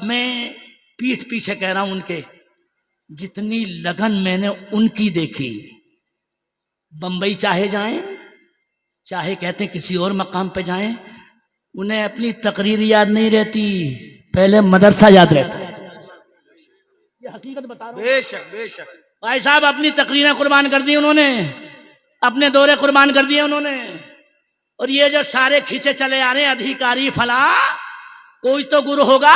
मैं पीठ पीछे कह रहा हूं उनके, जितनी लगन मैंने उनकी देखी, बंबई चाहे जाएं, चाहे कहते हैं किसी और मकाम पे जाएं, उन्हें अपनी तकरीर याद नहीं रहती, पहले मदरसा याद रहता है। ये हकीकत बता रहा हूं। बेशक बेशक। भाई साहब अपनी तकरीरें कुर्बान कर दी उन्होंने, अपने दौरे कुर्बान कर दिए उन्होंने। और ये जो सारे खींचे चले आ रहे हैं अधिकारी फला, कोई तो गुरु होगा,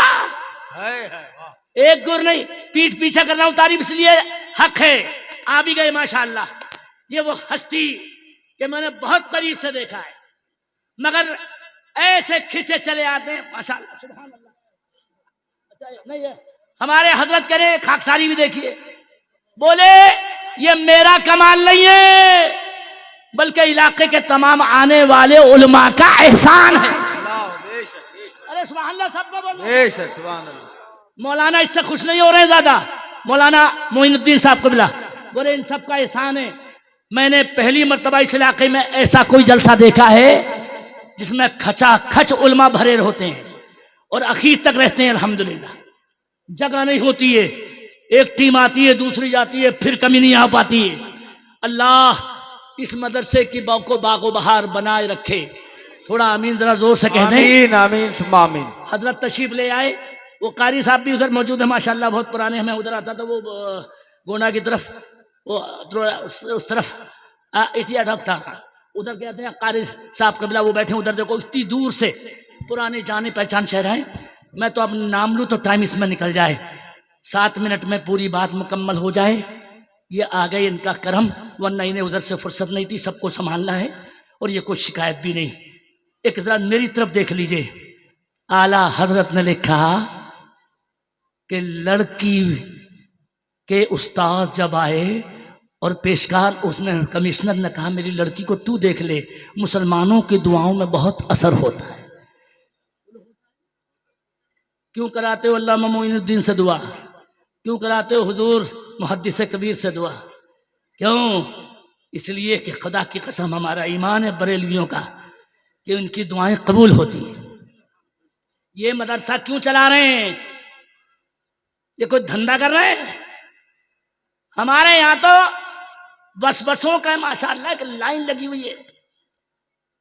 एक गुरु नहीं। पीठ पीछे कर रहा हूं तारीफ इसलिए हक है, आ भी गए माशाअल्लाह। ये वो हस्ती कि मैंने बहुत करीब से देखा है, मगर ऐसे खींचे चले आते हैं माशाअल्लाह, सुभान अल्लाह। अच्छा नहीं है, हमारे हजरत करें खाकसारी भी देखिए, बोले ये मेरा कमाल नहीं है, बल्कि इलाके के तमाम आने वाले उलमा का एहसान है। अरे सुभान अल्लाह, सबको बोलो बेशक सुभान अल्लाह। मौलाना इससे खुश नहीं हो रहे हैं ज्यादा, मौलाना मोइनुद्दीन साहब को मिला, बोले इन सब का एहसान है। मैंने पहली मर्तबा इस इलाके में ऐसा कोई जलसा देखा है जिसमें खचा खच उलमा भरे होते हैं और आखिर तक रहते हैं अल्हम्दुलिल्लाह। जगह नहीं होती है, एक टीम आती है दूसरी जाती है, फिर कमी नहीं आ पाती है। अल्लाह इस मदरसे की को बागो बहार बनाए रखे। थोड़ा आमीन जरा जोर से कह दें। आमीन आमीन सुम्मा आमीन। हजरत तशरीफ ले आए, वो कारी साहब भी उधर मौजूद है माशाल्लाह, बहुत पुराने। मैं उधर आता था वो गोंडा की तरफ, वो उस तरफ एटिया डॉक था, उधर कहते हैं कारी साहब कबला, वो बैठे उधर। देखो इतनी दूर से पुराने जाने पहचान शहर है। मैं तो अब नाम लूँ तो टाइम इसमें निकल जाए, 7 मिनट में पूरी बात मुकम्मल हो जाए। ये आ गए इनका करम, वरना इन्हें उधर से फुर्सत नहीं थी, सबको संभालना है और ये कोई शिकायत भी नहीं। एक जरा मेरी तरफ देख लीजिए, आला हजरत ने लिखा कि लड़की के उस्ताद जब आए और पेशकार, उसने कमिश्नर ने कहा मेरी लड़की को तू देख ले, मुसलमानों की दुआओं में बहुत असर होता है। क्यों कराते हो अल्लामा मोइनुद्दीन से दुआ, क्यों कराते हो हुजूर मुहद्दिस कबीर से दुआ? क्यों? इसलिए कि खुदा की कसम हमारा ईमान है बरेलवियों का कि उनकी दुआएं कबूल होती हैं। ये मदरसा क्यों चला रहे हैं? ये कोई धंधा कर रहे हैं? हमारे यहाँ तो बसों का माशाअल्लाह की लाइन लगी हुई है,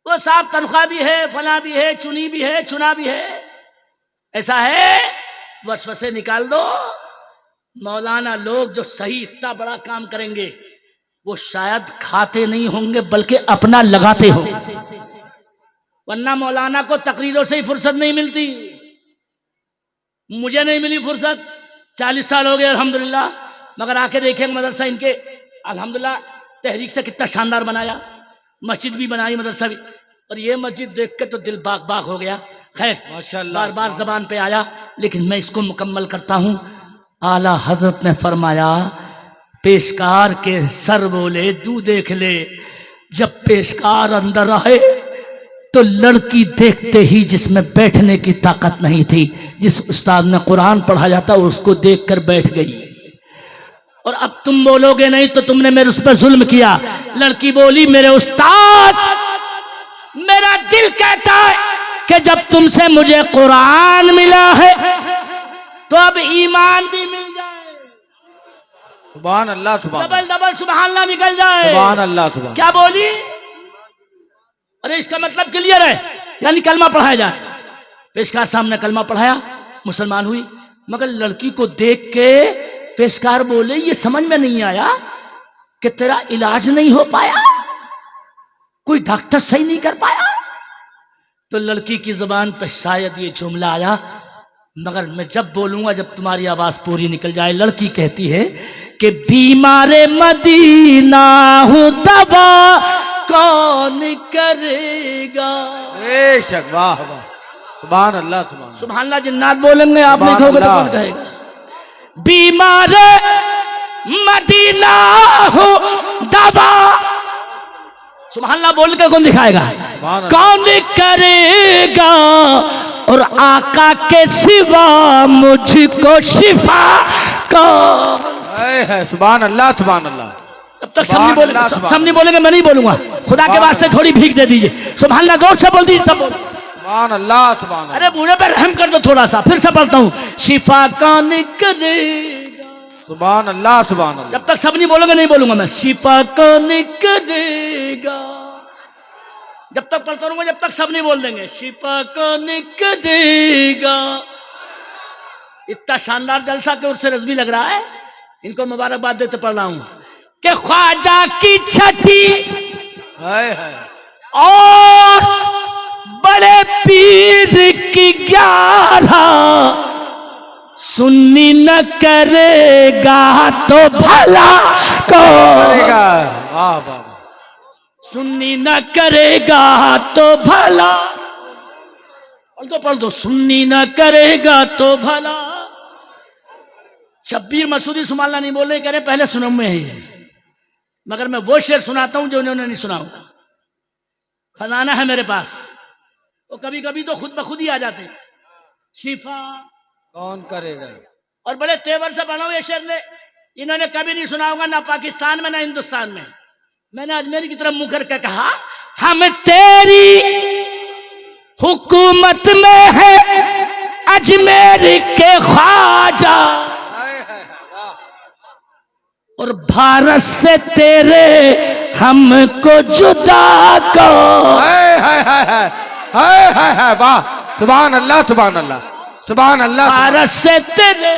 वो साहब तनख्वाह भी है, फला भी है, चुनी भी है, चुना भी है। ऐसा है वसवसे निकाल दो। मौलाना लोग जो सही इतना बड़ा काम करेंगे वो शायद खाते नहीं होंगे बल्कि अपना लगाते हो, वरना मौलाना को तकरीरों से ही फुर्सत नहीं मिलती। मुझे नहीं मिली फुर्सत, 40 साल हो गए अल्हम्दुलिल्लाह, मगर आके देखें मदरसा इनके अल्हम्दुलिल्लाह तहरीक से कितना शानदार बनाया, मस्जिद भी बनाई, मदरसा भी। और ये मस्जिद देख के तो दिल बाग बाग हो गया। खैर माशाअल्लाह, बार बार जबान पे आया, लेकिन मैं इसको मुकम्मल करता हूँ। आला हजरत ने फरमाया पेशकार के सर बोले तू देख ले। जब पेशकार अंदर आए तो लड़की देखते ही जिसमें बैठने की ताकत नहीं थी, जिस उस्ताद ने कुरान पढ़ाया था उसको देखकर बैठ गई। और अब तुम बोलोगे नहीं तो तुमने मेरे उस पर जुल्म किया। लड़की बोली मेरे उस्ताद, मेरा दिल कहता है कि जब तुमसे मुझे कुरान मिला है तो अब ईमान भी मिल जाए। सुभान अल्लाह, सुभान डबल डबल सुभान अल्लाह निकल जाए। सुभान अल्लाह, सुभान। क्या बोली? अरे इसका मतलब क्लियर है, यानी कलमा पढ़ाया जाए। पेशकार साहब ने कलमा पढ़ाया, मुसलमान हुई। मगर लड़की को देख के पेशकार बोले ये समझ में नहीं आया कि तेरा इलाज नहीं हो पाया, कोई डॉक्टर सही नहीं कर पाया। तो लड़की की जुबान पर शायद ये जुमला आया, मगर मैं जब बोलूंगा जब तुम्हारी आवाज पूरी निकल जाए। लड़की कहती है कि बीमारे मदीना हूं दवा कौन करेगा। बेशक, वाह वाह, सुभान अल्लाह, सुभान सुभान अल्लाह। जिन्नात बोलेंगे, आप नहीं कहोगे तो कौन कहेगा? बीमारे मदीना हूं दवा, सुभान अल्लाह बोल के कौन दिखाएगा? कौन करेगा? और आका के सिवा मुझको शिफा कौन है? सुभान अल्लाह, सुभान अल्लाह। तब तक सब नहीं बोलेंगे, मैं नहीं बोलूंगा। खुदा के वास्ते थोड़ी भीख दे दीजिए। सुभान अल्लाह जोर से बोल दीजिए, सब बोल। सुभान अल्लाह सुभान अरे अल्लाह बूढ़े पे रहम कर दो थोड़ा सा, फिर से पढ़ता हूँ। शिफा कौन करेगा, सुभान अल्लाह सुभान अल्लाह। जब तक सब नहीं बोलोगे नहीं बोलूंगा मैं। शिफा कौन करेगा, जब तक पढ़ता रहूंगा जब तक सब नहीं बोल देंगे। शिफा कौन करेगा। इतना शानदार जलसा के उससे रज़वी लग रहा है, इनको मुबारकबाद देते पढ़ रहा हूं कि ख्वाजा की छठी हाय हाय और बड़े पीर की 11 सुन्नी न करेगा तो भला को, करेगा। वाह वाह सुन्नी न करेगा तो भला, पढ़ दो सुन्नी न करेगा तो भला। शब्बीर मसूदी सुमाला नहीं बोल रहे, कह रहे पहले सुनो में है ये, मगर मैं वो शेर सुनाता हूं जो उन्होंने नहीं सुना होगा। खजाना है मेरे पास, वो कभी कभी तो खुद ब खुद ही आ जाते हैं। शिफा कौन करेगा। और बड़े तेवर से बना हुआ ये शेर ने, इन्होंने कभी नहीं सुना होगा, ना पाकिस्तान में ना हिंदुस्तान में। मैंने अजमेर की तरफ मुंह करके कहा, हम तेरी हुकूमत में है अजमेर के ख्वाजा, हाय हाय वाह और भारत से तेरे हमको जुदा को। हाय हाय हाय हाय हाय हाय हाय वाह सुभान अल्लाह सुभान अल्लाह सुभान अल्लाह। भारत से तेरे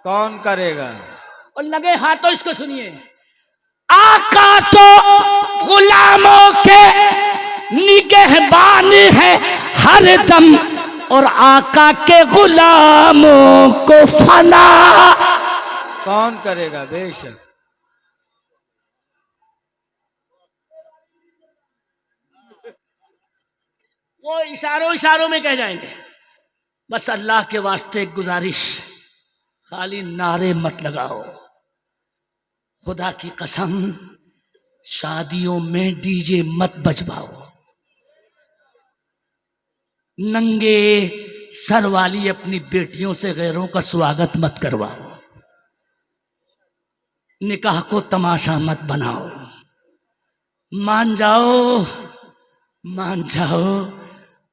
कौन करेगा। और लगे हाथों इसको सुनिए। आका तो गुलामों के निगहबान है हर दम, और आका के गुलामों को फना। कौन करेगा बेशक। वो इशारों इशारों में कह जाएंगे। बस अल्लाह के वास्ते एक गुजारिश, खाली नारे मत लगाओ। खुदा की कसम, शादियों में डीजे मत बजवाओ। नंगे सर वाली अपनी बेटियों से गैरों का स्वागत मत करवाओ। निकाह को तमाशा मत बनाओ। मान जाओ मान जाओ।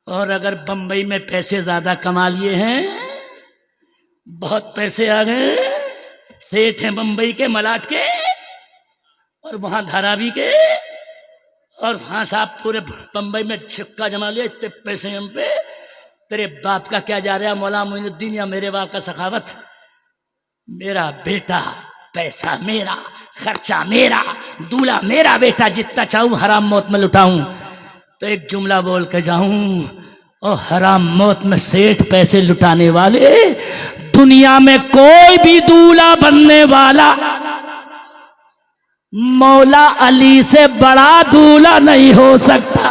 और अगर बंबई में पैसे ज्यादा कमा लिए हैं, बहुत पैसे आ गए, सेठ हैं बंबई के, मलाट के, और वहां धारावी के, और वहां साहब पूरे बंबई में छिक्का जमा लिया, इतने पैसे हम पे, तेरे बाप का क्या जा रहा मौला मोइनुद्दीन या मेरे बाप का सखावत। मेरा बेटा, पैसा मेरा, खर्चा मेरा, दूल्हा मेरा बेटा, जितना चाहूं हराम मौत में लुटाऊं। तो एक जुमला बोल के जाऊं, और हराम मौत में सेठ पैसे लुटाने वाले, दुनिया में कोई भी दूल्हा बनने वाला मौला अली से बड़ा दूल्हा नहीं हो सकता।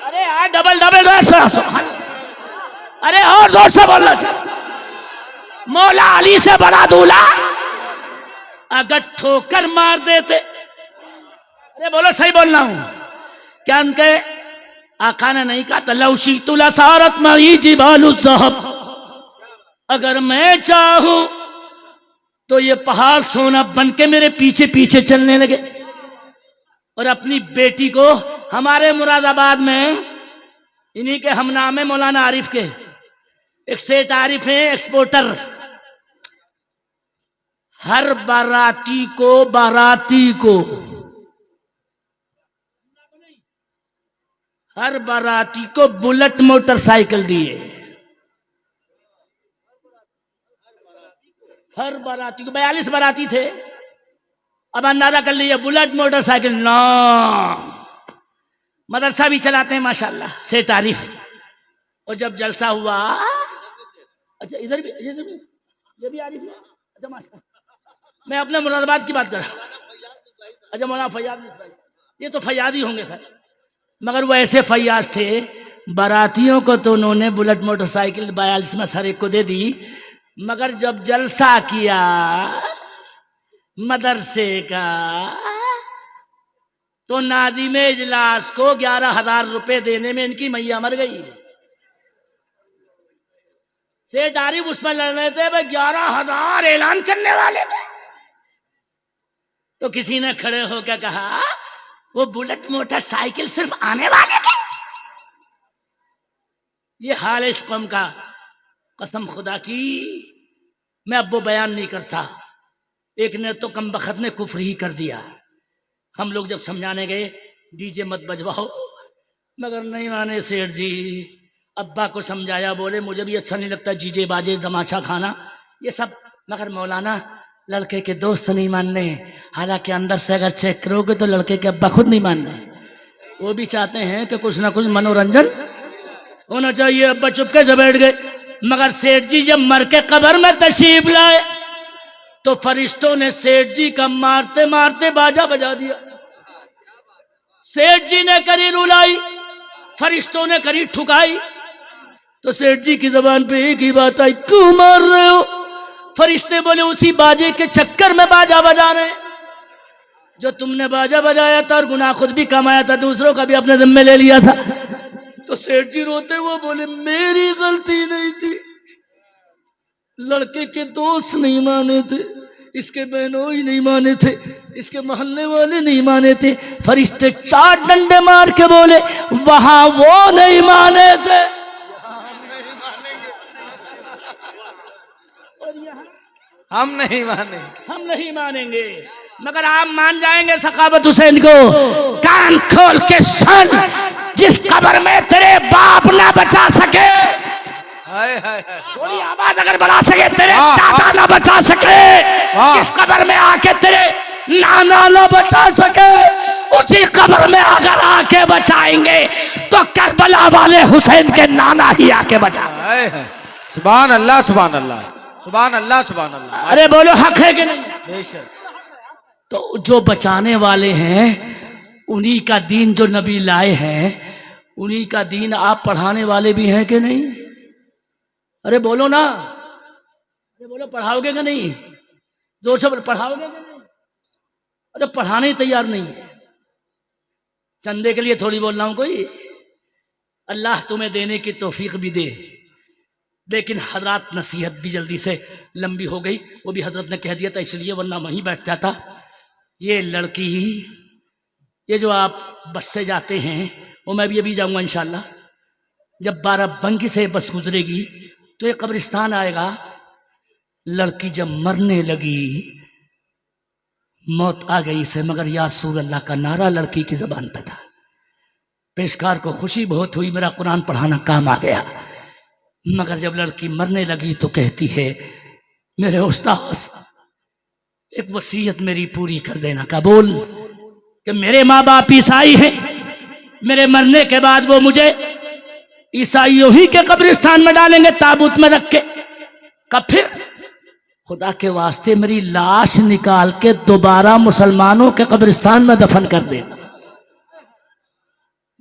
अरे यार डबल डबल अरे और जोर से बोलना। मौला अली से बड़ा दूल्हा अगर ठोकर मार देते, अरे बोलो सही बोल रहा हूं क्या? उनके आका ने नहीं कहा तलौशी तुला सारत मई जिबालु ज़हब, अगर मैं चाहूं तो ये पहाड़ सोना बन के मेरे पीछे पीछे चलने लगे। और अपनी बेटी को हमारे मुरादाबाद में इन्हीं के हम नाम है मौलाना आरिफ के, एक सेठ आरिफ है एक्सपोर्टर, हर बाराती को हर बाराती को बुलेट मोटरसाइकिल दिए। हर बाराती को 42 बाराती थे, अब अंदाजा कर लीजिए बुलेट मोटरसाइकिल। ना मदरसा भी चलाते हैं माशाल्लाह से तारीफ। और जब जलसा हुआ, अच्छा इधर भी ये भी आरिफ है, अच्छा माशाल्लाह। मैं अपने मुरादाबाद की बात कर रहा हूँ। अच्छा मौलाना फैयाज मिश्रा, ये तो फैयाद ही होंगे खैर, मगर वो ऐसे फैयाज थे, बारातियों को तो उन्होंने बुलेट मोटरसाइकिल 42 में हर एक को दे दी, मगर जब जलसा किया मदरसे का तो नादिम इजलास को 11,000 रुपए देने में इनकी मैया मर गई। सेठ आरिफ उसमें लड़ रहे थे भाई 11,000 ऐलान करने वाले में। तो किसी ने खड़े होकर कहा वो बुलेट मोटरसाइकिल सिर्फ आने वाले के। ये हाल है इस कौम का। कसम खुदा की मैं अब वो बयान नहीं करता। एक ने तो कम बखत ने कुफ्र ही कर दिया। हम लोग जब समझाने गए डीजे मत बजवाओ, मगर नहीं माने सेठ जी। अब्बा को समझाया, बोले मुझे भी अच्छा नहीं लगता डीजे बाजे तमाशा खाना ये सब, मगर मौलाना लड़के के दोस्त नहीं मानने। हालांकि अंदर से अगर चेक करोगे तो लड़के के अब्बा खुद नहीं मानने, वो भी चाहते हैं कि कुछ ना कुछ मनोरंजन होना चाहिए। अब्बा चुपके से बैठ गए। मगर सेठ जी जब मर के कब्र में तशरीफ लाए तो फरिश्तों ने सेठ जी का मारते मारते बाजा बजा दिया। सेठ जी ने करी रुलाई, फरिश्तों ने करी ठुकाई। तो सेठ जी की जबान पे एक ही बात आई, क्यों मार रहे हो? फरिश्ते बोले उसी बाजे के चक्कर में बाजा बजा रहे, जो तुमने बाजा बजाया था और गुनाह खुद भी कमाया था, दूसरों का भी अपने जिम्मे ले लिया था। तो सेठ जी रोते हुए बोले मेरी गलती नहीं थी, लड़के के दोस्त नहीं माने थे, इसके बहनोई नहीं माने थे, इसके मोहल्ले वाले नहीं माने थे। फरिश्ते 4 डंडे मार के बोले वहां वो नहीं माने थे, हम नहीं मानेंगे, हम नहीं मानेंगे। मगर आप मान जाएंगे सखावत हुसैन को। कान खोल के सुन, जिस कब्र में तेरे बाप ना बचा सके, हाय हाय हाय, थोड़ी आवाज अगर बढ़ा सके, तेरे दादा ना बचा सके, जिस कब्र में आके तेरे नाना ना बचा सके, उसी कब्र में अगर आके बचाएंगे तो करबला वाले हुसैन के नाना ही आके बचा। हाय हाय, सुभान अल्लाह सुभान अल्लाह सुभान अल्लाह सुभान अल्लाह। अरे बोलो हक है कि नहीं? बेशक। तो जो बचाने वाले हैं उन्हीं का दीन जो नबी लाए हैं, उन्हीं का दीन आप पढ़ाने वाले भी हैं कि नहीं? अरे बोलो ना, अरे बोलो पढ़ाओगे कि नहीं? जोर से पढ़ाओगे कि नहीं? अरे पढ़ाने ही तैयार नहीं है। चंदे के लिए थोड़ी बोल रहा हूं कोई। अल्लाह तुम्हें देने की तौफीक भी दे। लेकिन हजरत नसीहत भी जल्दी से लंबी हो गई, वो भी हजरत ने कह दिया था इसलिए, वरना वहीं बैठ जाता। ये लड़की, ये जो आप बस से जाते हैं, वो मैं भी अभी जाऊंगा इंशाल्लाह। जब 12 बंकी से बस गुजरेगी तो ये कब्रिस्तान आएगा। लड़की जब मरने लगी, मौत आ गई से, मगर या रसूल अल्लाह का नारा लड़की की जबान पे था। पेशकार को खुशी बहुत हुई, मेरा कुरान पढ़ाना काम आ गया। मगर जब लड़की मरने लगी तो कहती है मेरे उस्ताद एक वसीयत मेरी पूरी कर देना। कबूल कि मेरे माँ बाप ईसाई हैं, मेरे मरने के बाद वो मुझे ईसाइयों ही के कब्रिस्तान में डालेंगे, ताबूत में रख के। कब फिर खुदा के वास्ते मेरी लाश निकाल के दोबारा मुसलमानों के कब्रिस्तान में दफन कर देना।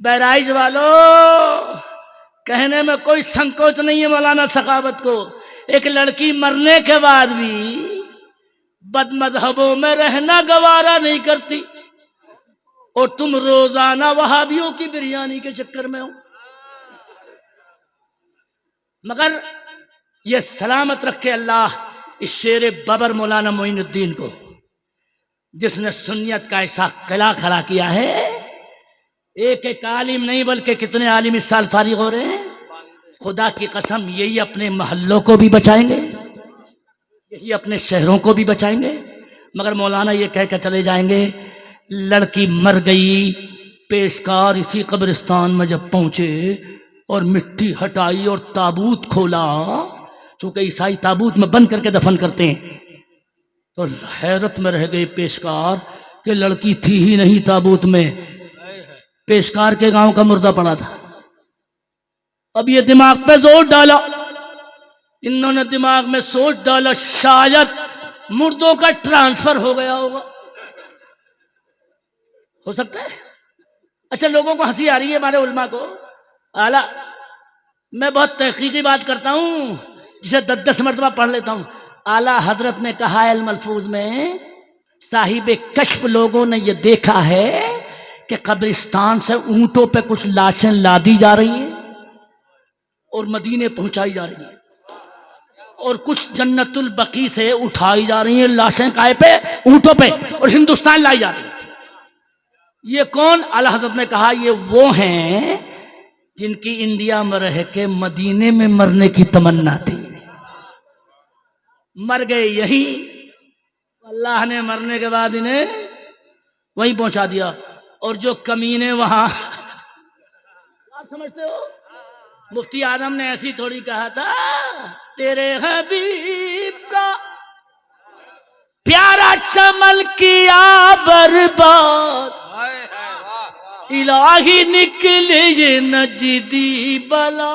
बहराइच वालों, कहने में कोई संकोच नहीं है मौलाना सखावत को। एक लड़की मरने के बाद भी बदमज़हबों में रहना गवारा नहीं करती, और तुम रोजाना वहाबियों की बिरयानी के चक्कर में हो। मगर ये सलामत रखे अल्लाह इस शेर बबर मौलाना मोइनुद्दीन को, जिसने सुन्नियत का ऐसा किला खड़ा किया है। एक एक आलिम नहीं बल्कि कितने आलिम इस साल फारिग हो रहे हैं। खुदा की कसम यही अपने महल्लों को भी बचाएंगे, यही अपने शहरों को भी बचाएंगे। मगर मौलाना ये कह के चले जाएंगे लड़की मर गई। पेशकार इसी कब्रिस्तान में जब पहुंचे और मिट्टी हटाई और ताबूत खोला, चूंकि ईसाई ताबूत में बंद करके दफन करते हैं, तो हैरत में रह गए पेशकार कि लड़की थी ही नहीं ताबूत में, पेशकार के गांव का मुर्दा पड़ा था। अब ये दिमाग पे जोर डाला, इन्होंने दिमाग में सोच डाला शायद मुर्दों का ट्रांसफर हो गया होगा, हो सकता है। अच्छा, लोगों को हंसी आ रही है हमारे उलमा को। आला, मैं बहुत तहकीकी बात करता हूं जिसे 10-10 मरतबा पढ़ लेता हूं। आला हजरत ने कहा है अल-मलफूज में, साहिब कश्फ लोगों ने यह देखा है कि कब्रिस्तान से ऊंटों पे कुछ लाशें लादी जा रही हैं और मदीने पहुंचाई जा रही हैं। और कुछ जन्नतुल बकी से उठाई जा रही हैं लाशें, काय पे, ऊंटों पे, और हिंदुस्तान लाई जा रही है। ये कौन? आला हजरत ने कहा ये वो हैं जिनकी इंडिया में रह के मदीने में मरने की तमन्ना थी, मर गए यहीं, अल्लाह ने मरने के बाद इन्हें वहीं पहुंचा दिया। और जो कमीने वहां, आप समझते हो, मुफ्ती आदम ने ऐसी थोड़ी कहा था, तेरे हबीब का प्यारा चमल किया बर्बाद, इलाही निकले ये नजदी बला।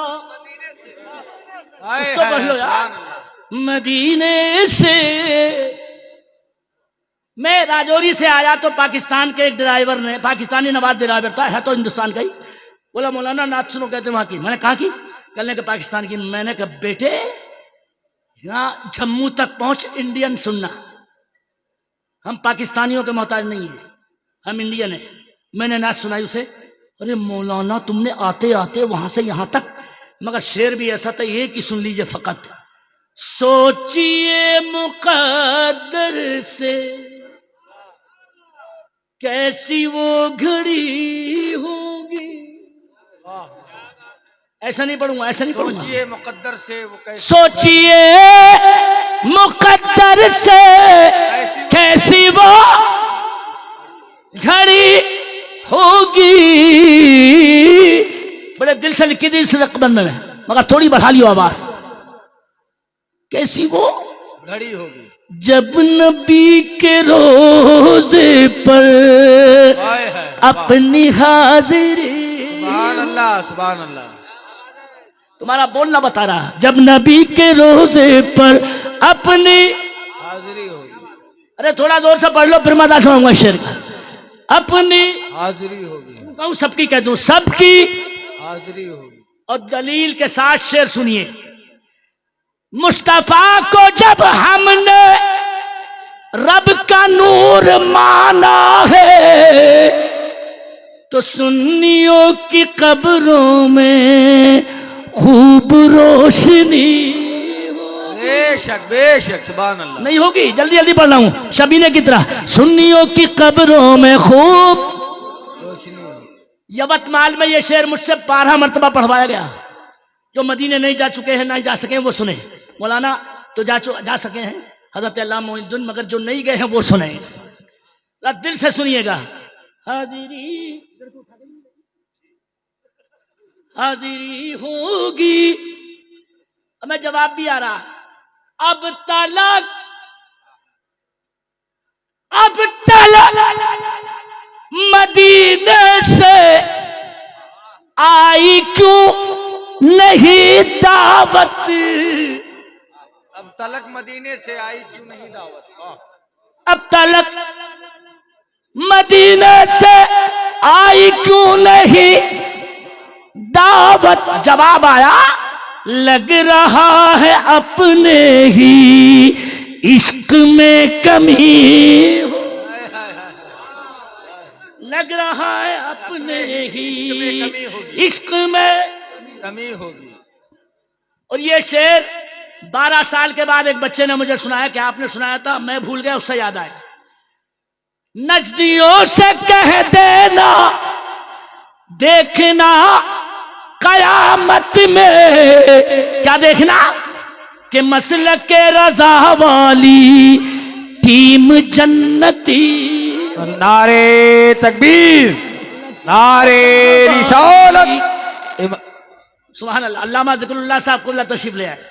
तो पढ़ लो यार, मदीने से। मैं राजौरी से आया तो पाकिस्तान के एक ड्राइवर ने, पाकिस्तानी नवाज ड्राइवर था, है तो हिंदुस्तान का ही, बोला मौलाना नात सुनो, कहते वहां की। मैंने कहा कि कल के पाकिस्तान की। मैंने कहा बेटे यहाँ जम्मू तक पहुंच इंडियन सुनना, हम पाकिस्तानियों के मोहताज नहीं है, हम इंडियन है। मैंने नात सुनाई उसे। अरे मौलाना तुमने आते आते वहां से यहां तक, मगर शेर भी ऐसा था, ये कि सुन लीजिए फकत, सोचिए मुकद्दर से कैसी वो घड़ी होगी। ऐसा नहीं पढ़ूंगा, ऐसा नहीं पढ़ूंगा। सोचिए मुकद्दर से वो कैसी, सोचिए मुकद्दर से कैसी वो घड़ी होगी। बड़े दिल से लिखी थी इस रकबन में, मगर थोड़ी बढ़ा लियो आवाज। कैसी वो घड़ी होगी जब नबी के रोजे पर अपनी हाजिरी। सुभान अल्लाह, सुभान अल्लाह। तुम्हारा बोलना बता रहा, जब नबी के रोजे पर अपनी हाजिरी होगी। अरे थोड़ा जोर से पढ़ लो, फिर मैं सुनाऊंगा शेर का। अपनी हाजिरी होगी, कहूं सबकी कह दूं, सबकी हाजिरी होगी। और दलील के साथ शेर सुनिए। मुस्तफा को जब हमने रब का नूर माना है, तो सुन्नियों की कब्रों में खूब रोशनी हो। बेशक बेशक, सुभान अल्लाह। नहीं होगी, जल्दी जल्दी पढ़ रहा हूं शबीने की तरह। सुन्नियों की कब्रों में खूब रोशनी होगी। यवतमाल में ये शेर मुझसे 12 मरतबा पढ़वाया गया। जो मदीने नहीं जा चुके हैं, नहीं जा सके वो सुने। मौलाना तो जा सके हैं, हजरत अल्लाह मोइनुद्दीन, मगर जो नहीं गए हैं वो सुने, दिल से सुनिएगा। हाजिरी हाजिरी होगी। हमें जवाब भी आ रहा, अब तलक मदीने से आई क्यों नहीं दावत। अब तलक मदीने से आई क्यों नहीं दावत। अब तलक मदीने से आई क्यों नहीं दावत। जवाब आया, लग रहा है अपने ही इश्क में कमी हो। लग रहा है अपने ही इश्क में कमी होगी। और ये शेर 12 साल के बाद एक बच्चे ने मुझे सुनाया कि आपने सुनाया था, मैं भूल गया, उससे याद आया। नजदियों से कह देना, देखना कयामत में। क्या देखना? कि मसलक के रजा वाली टीम जन्नती। नारे तकबीर, नारे रिसालत। सुभान अल्लाह। अल्लामा ज़िक्रुल्लाह साहब कुल्ला तशरीफ ले आए।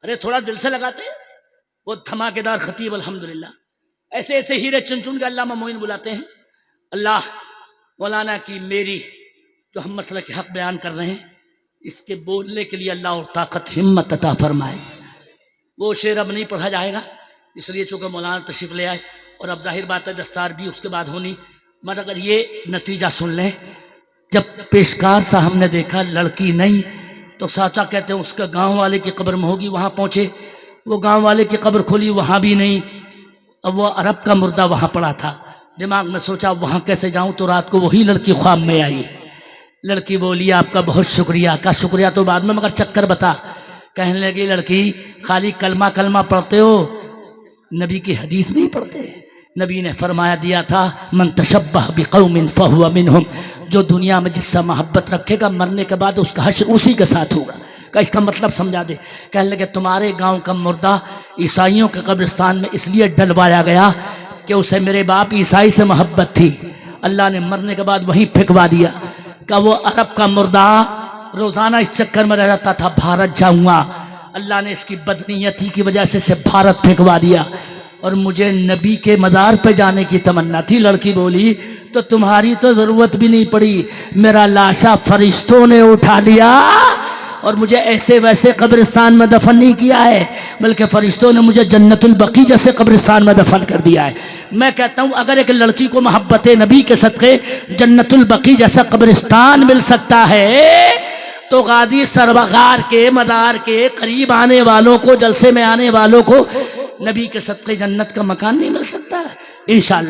अरे थोड़ा दिल से लगाते, वो धमाकेदार खतीब अल्हम्दुलिल्लाह। ऐसे ऐसे हीरे चुन चुन के अल्लामा मोइन बुलाते हैं। अल्लाह मौलाना की मेरी जो हम मसला के हक बयान कर रहे हैं, इसके बोलने के लिए अल्लाह और ताकत हिम्मत अता फरमाए। वो शेर अब नहीं पढ़ा जाएगा, इसलिए चूँकि मौलाना तशरीफ ले आए, और अब जाहिर बात है दस्तार भी उसके बाद होनी। मगर अगर ये नतीजा सुन लें, जब पेशकार सा हमने देखा लड़की नहीं, तो चाचा कहते हैं उसका गांव वाले की कब्र में होगी। वहाँ पहुँचे, वो गांव वाले की कब्र खोली, वहाँ भी नहीं। अब वो अरब का मुर्दा वहाँ पड़ा था। दिमाग में सोचा वहाँ कैसे जाऊँ, तो रात को वही लड़की ख्वाब में आई। लड़की बोली आपका बहुत शुक्रिया। का शुक्रिया तो बाद में, मगर चक्कर बता, कहने लगी लड़की खाली कलमा कलमा पढ़ते हो, नबी की हदीस नहीं पढ़ते। नबी ने फरमाया दिया था मन तशब्बह बिकौमिन फहुवा मिनहुम, जो दुनिया में जिससे मोहब्बत रखेगा मरने के बाद उसका हश्र उसी के साथ होगा। का इसका मतलब समझा दे। कहने लगे तुम्हारे गांव का मुर्दा ईसाइयों के कब्रिस्तान में इसलिए डलवाया गया कि उसे मेरे बाप ईसाई से मोहब्बत थी, अल्लाह ने मरने के बाद वहीं फेंकवा दिया। का वो अरब का मुर्दा रोजाना इस चक्कर में रहता था भारत जाऊंगा, अल्लाह ने इसकी बदनीयती की वजह से इसे भारत फेंकवा दिया और मुझे नबी के मज़ार पे जाने की तमन्ना थी। लड़की बोली तो तुम्हारी तो ज़रूरत भी नहीं पड़ी, मेरा लाशा फरिश्तों ने उठा लिया और मुझे ऐसे वैसे कब्रिस्तान में दफन नहीं किया है, बल्कि फरिश्तों ने मुझे जन्नतुल बकी जैसे कब्रिस्तान में दफन कर दिया है। मैं कहता हूँ अगर एक लड़की को मोहब्बत नबी के सदक़े जन्नतुल बकी जैसा कब्रिस्तान मिल सकता है तो गादी सरवगार के मदार के करीब आने वालों को, जलसे में आने वालों को नबी के सदक़े जन्नत का मकान नहीं मिल सकता? इंशाअल्लाह।